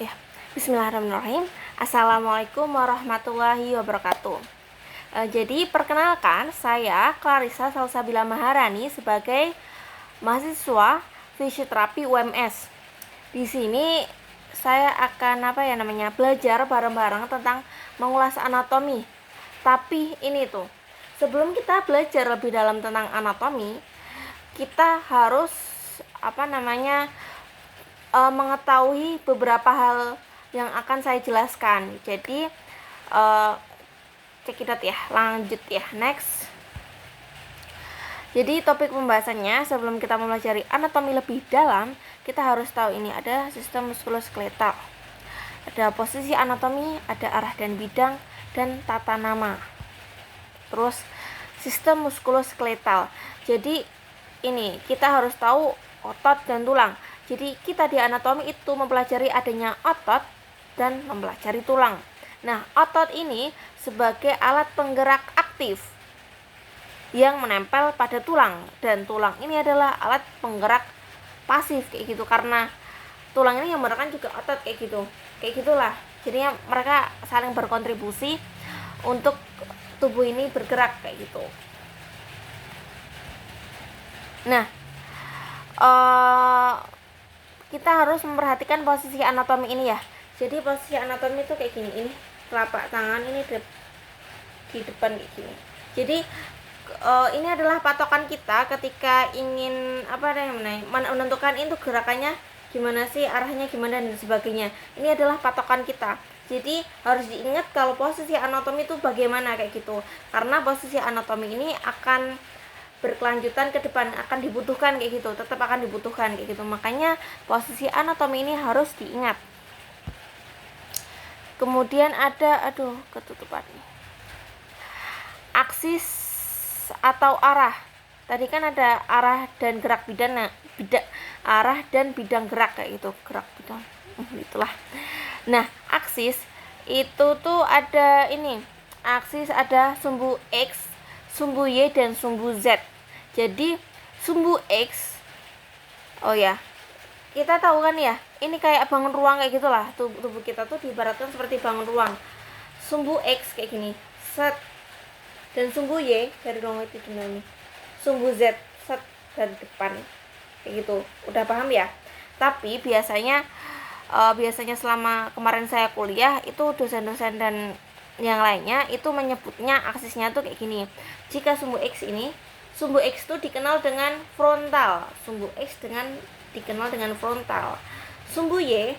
Ya, Bismillahirrahmanirrahim. Assalamualaikum warahmatullahi wabarakatuh. Jadi perkenalkan, saya Clarissa Salsabila Maharani sebagai mahasiswa fisioterapi UMS. Di sini saya akan belajar bareng-bareng tentang mengulas anatomi. Tapi ini tuh, sebelum kita belajar lebih dalam tentang anatomi, kita harus mengetahui beberapa hal yang akan saya jelaskan. Jadi cekidot ya, lanjut ya, next. Jadi topik pembahasannya, sebelum kita mempelajari anatomi lebih dalam, kita harus tahu ini ada sistem muskuloskeletal, ada posisi anatomi, ada arah dan bidang, dan tata nama. Terus sistem muskuloskeletal, jadi ini kita harus tahu otot dan tulang. Jadi kita di anatomi itu mempelajari adanya otot dan mempelajari tulang. Nah, otot ini sebagai alat penggerak aktif yang menempel pada tulang, dan tulang ini adalah alat penggerak pasif kayak gitu, karena tulang ini yang merupakan juga otot kayak gitulah. Jadinya mereka saling berkontribusi untuk tubuh ini bergerak kayak gitu. Nah, kita harus memperhatikan posisi anatomi ini ya. Jadi posisi anatomi itu kayak gini, ini telapak tangan ini di depan kayak gini. Jadi ini adalah patokan kita ketika ingin menentukan itu gerakannya gimana sih, arahnya gimana dan sebagainya. Ini adalah patokan kita. Jadi harus diingat kalau posisi anatomi itu bagaimana kayak gitu. Karena posisi anatomi ini akan berkelanjutan ke depan, akan dibutuhkan kayak gitu, tetap akan dibutuhkan kayak gitu. Makanya posisi anatomi ini harus diingat. Kemudian ada ketutupan nih, aksis atau arah. Tadi kan ada arah dan gerak bidang, arah dan bidang gerak kayak gitu, gerak bidang itulah. Nah, aksis itu tuh ada ini, aksis ada sumbu X, sumbu Y, dan sumbu Z. Jadi sumbu X, kita tahu kan ya, ini kayak bangun ruang kayak gitulah. Tubuh kita tuh diibaratkan seperti bangun ruang. Sumbu X kayak gini, set, dan sumbu Y dari ruang itu ini, sumbu Z, set, dari depan kayak gitu. Udah paham ya? Tapi biasanya selama kemarin saya kuliah itu dosen-dosen dan yang lainnya itu menyebutnya aksisnya tuh kayak gini. Jika sumbu X itu dikenal dengan frontal. Sumbu X dikenal dengan frontal. Sumbu Y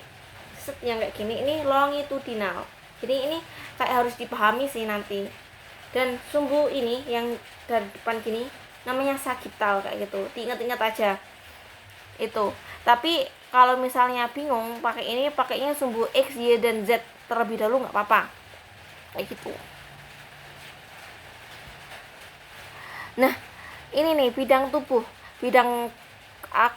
yang kayak gini ini longitudinal. Jadi ini kayak harus dipahami sih nanti. Dan sumbu ini yang dari depan gini namanya sagital kayak gitu. Diingat-ingat aja itu. Tapi kalau misalnya bingung pakainya sumbu X, Y, dan Z terlebih dahulu nggak apa-apa kayak gitu. Nah, ini nih bidang tubuh, bidang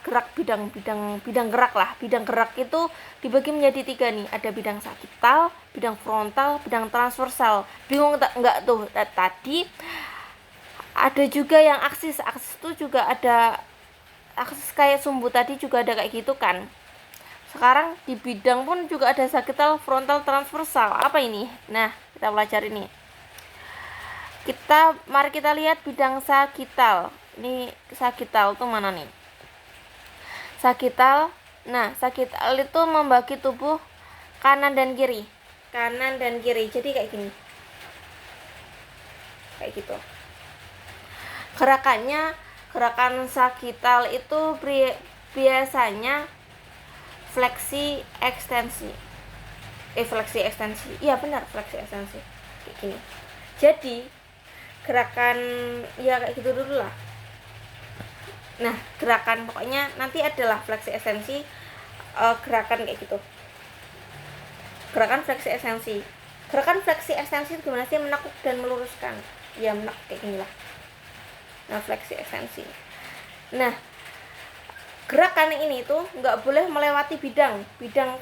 gerak, bidang gerak lah. Bidang gerak itu dibagi menjadi 3 nih, ada bidang sagital, bidang frontal, bidang transversal. Bingung nggak tuh? Tadi ada juga yang aksis itu juga ada aksis kayak sumbu tadi juga ada kayak gitu kan. Sekarang di bidang pun juga ada sagital, frontal, transversal. Apa ini? Nah, kita pelajari nih. Mari kita lihat bidang sagital. Ini sagital tuh mana nih? Sagital. Nah, sagital itu membagi tubuh kanan dan kiri. Jadi kayak gini. Kayak gitu. Gerakan sagital itu biasanya fleksi ekstensi. Iya benar, fleksi ekstensi. Kayak gini. Jadi gerakan ya kayak gitu dulu lah. Nah, gerakan pokoknya nanti adalah fleksi ekstensi, gerakan kayak gitu. Gerakan fleksi ekstensi itu gimana sih? Menekuk dan meluruskan. Ya menekuk kayak gini lah. Nah, fleksi ekstensi. Nah, gerakan ini tuh nggak boleh melewati bidang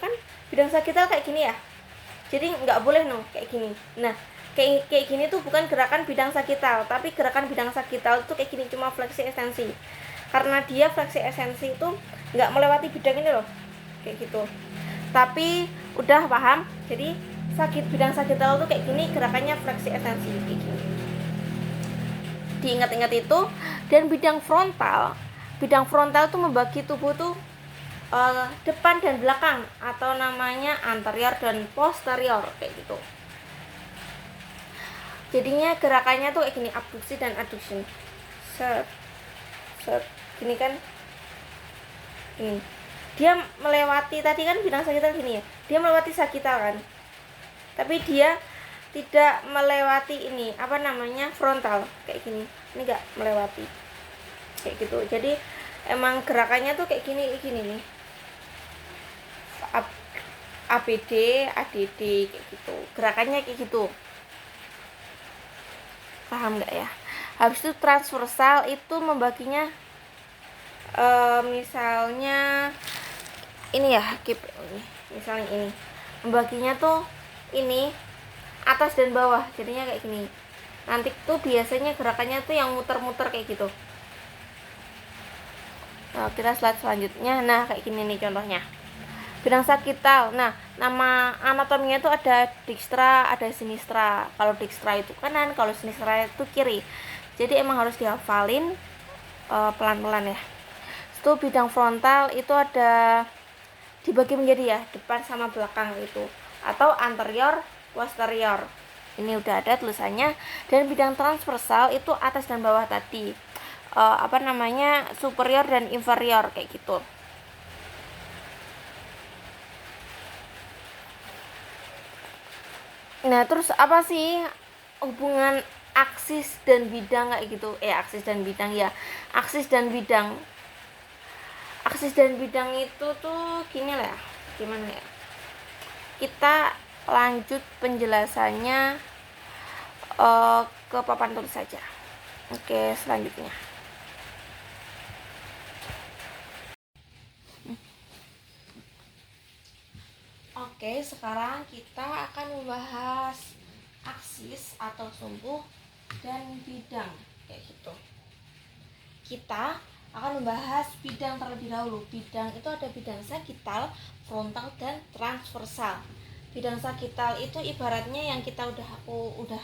kan, bidang sagital kayak gini ya. Jadi nggak boleh kayak gini. Nah, kayak gini tuh bukan gerakan bidang sagital, tapi gerakan bidang sagital itu kayak gini, cuma fleksi ekstensi. Karena dia fleksi ekstensi itu nggak melewati bidang ini loh, kayak gitu. Tapi Udah paham? Jadi bidang sagital tuh kayak gini, gerakannya fleksi ekstensi kayak gini. Diingat-ingat itu. Dan bidang frontal tuh membagi tubuh tuh depan dan belakang, atau namanya anterior dan posterior kayak gitu. Jadinya gerakannya tuh kayak gini, abduksi dan adduction. Set gini kan, ini dia melewati, tadi kan bidang sagital gini ya, dia melewati sagital kan, tapi dia tidak melewati ini apa namanya frontal kayak gini, ini enggak melewati kayak gitu. Jadi emang gerakannya tuh kayak gini nih, ABD ADD kayak gitu, gerakannya kayak gitu. Paham nggak ya? Habis itu transversal itu membaginya misalnya ini ya, misalnya ini membaginya tuh ini atas dan bawah, jadinya kayak gini. Nanti tuh biasanya gerakannya tuh yang muter-muter kayak gitu. Nah, kita slide selanjutnya. Nah, kayak gini nih contohnya. Bidang sagital. Nah, nama anatominya tuh ada dextra, ada sinistra. Kalau dextra itu kanan, kalau sinistra itu kiri. Jadi emang harus dihafalin pelan-pelan ya. Itu bidang frontal itu ada dibagi menjadi ya depan sama belakang itu, atau anterior posterior. Ini udah ada tulisannya. Dan bidang transversal itu atas dan bawah tadi, apa namanya, superior dan inferior kayak gitu. Nah, terus apa sih hubungan aksis dan bidang kayak gitu? Aksis dan bidang ya. Aksis dan bidang itu tuh gini lah ya. Gimana ya? Kita lanjut penjelasannya ke papan tulis saja. Oke, selanjutnya. Oke, sekarang kita akan membahas aksis atau sumbu dan bidang kayak gitu. Kita akan membahas bidang terlebih dahulu. Bidang itu ada bidang sagital, frontal, dan transversal. Bidang sagital itu ibaratnya yang aku udah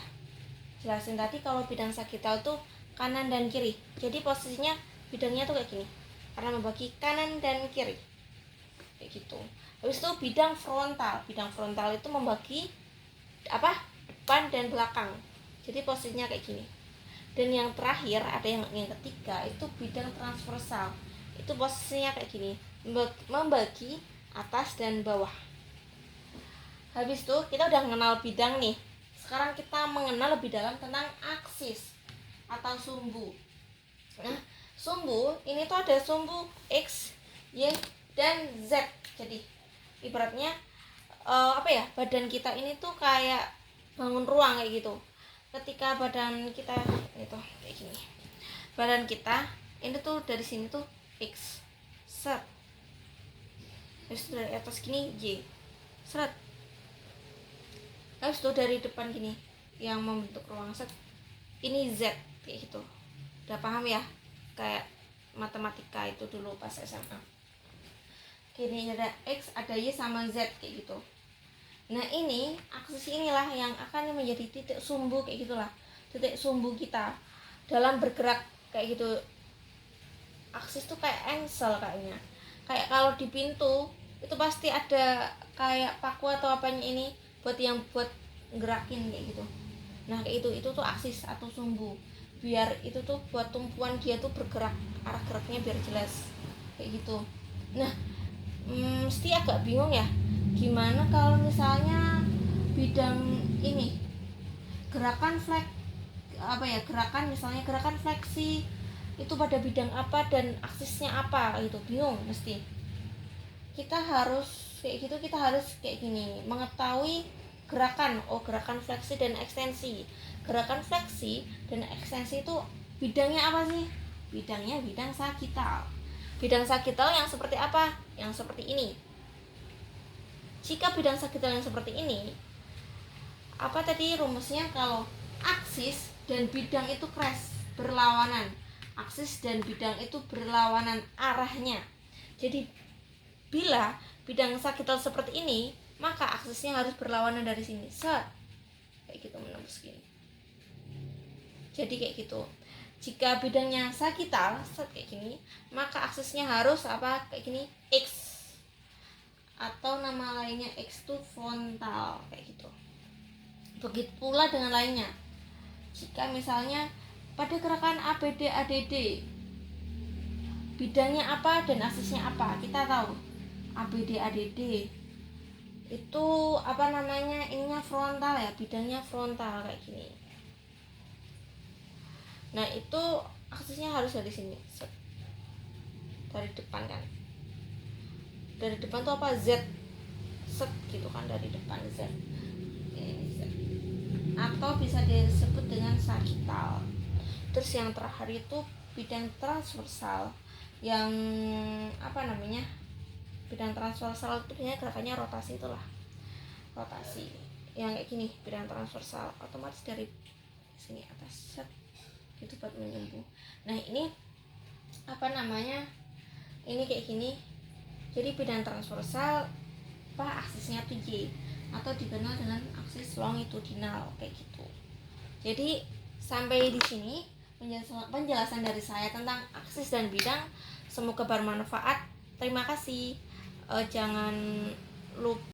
jelasin tadi, kalau bidang sagital tuh kanan dan kiri. Jadi posisinya bidangnya tuh kayak gini, karena membagi kanan dan kiri kayak gitu. Habis itu bidang frontal itu membagi apa, depan dan belakang. Jadi posisinya kayak gini. Dan yang terakhir ada yang ketiga itu bidang transversal, itu posisinya kayak gini, membagi atas dan bawah. Habis itu kita udah mengenal bidang nih. Sekarang kita mengenal lebih dalam tentang aksis atau sumbu. Nah, sumbu ini tuh ada sumbu X, Y, dan Z. Jadi ibaratnya badan kita ini tuh kayak bangun ruang kayak gitu. Ketika badan kita itu kayak gini, badan kita ini tuh dari sini tuh X, set, terus dari atas gini Y, seret, terus tuh dari depan gini yang membentuk ruang, set, ini Z kayak gitu. Udah paham ya, kayak matematika itu dulu pas SMA. Gini ada X, ada Y sama Z kayak gitu. Nah, ini aksis inilah yang akan menjadi titik sumbu kayak gitulah, titik sumbu kita dalam bergerak kayak gitu. Aksis tuh kayak engsel kayaknya, kayak kalau di pintu itu pasti ada kayak paku atau apanya ini buat gerakin kayak gitu. Nah, kayak itu tuh aksis atau sumbu, biar itu tuh buat tumpuan dia tuh bergerak, arah geraknya biar jelas kayak gitu. Nah, mesti agak bingung ya, gimana kalau misalnya bidang ini gerakan misalnya gerakan fleksi itu pada bidang apa dan aksisnya apa, itu bingung. Mesti kita harus kayak gini, mengetahui gerakan fleksi dan ekstensi. Gerakan fleksi dan ekstensi itu bidangnya apa sih? Bidangnya bidang sagital. Bidang sagital yang seperti apa? Yang seperti ini. Jika bidang sagital yang seperti ini, apa tadi rumusnya? Kalau aksis dan bidang itu berlawanan. Aksis dan bidang itu berlawanan arahnya. Jadi bila bidang sagital seperti ini, maka aksesnya harus berlawanan dari sini, set, kayak gitu, menembus gini. Jadi kayak gitu. Jika bidangnya sagital, set kayak gini, maka aksesnya harus apa, kayak gini, X, atau nama lainnya X itu frontal, kayak gitu. Begitu pula dengan lainnya. Jika misalnya pada gerakan ABD ADD bidangnya apa dan aksesnya apa, kita tahu ABD ADD itu apa namanya, ininya frontal ya, bidangnya frontal kayak gini. Nah itu aksesnya harus dari sini, set, dari depan kan, dari depan tuh apa, Z, set gitu kan, dari depan Z, ini Z, atau bisa disebut dengan sagital. Terus yang terakhir itu bidang transversal, yang apa namanya, bidang transversal itu biasanya gerakannya rotasi, itulah rotasi yang kayak gini, bidang transversal, otomatis dari sini atas, set, gitu buat menyembuh. Nah ini apa namanya, ini kayak gini, jadi bidang transversal apa, aksesnya tuh Y, atau dikenal dengan aksis longitudinal, kayak gitu. Jadi sampai di sini penjelasan dari saya tentang aksis dan bidang, semoga bermanfaat. Terima kasih. Jangan lupa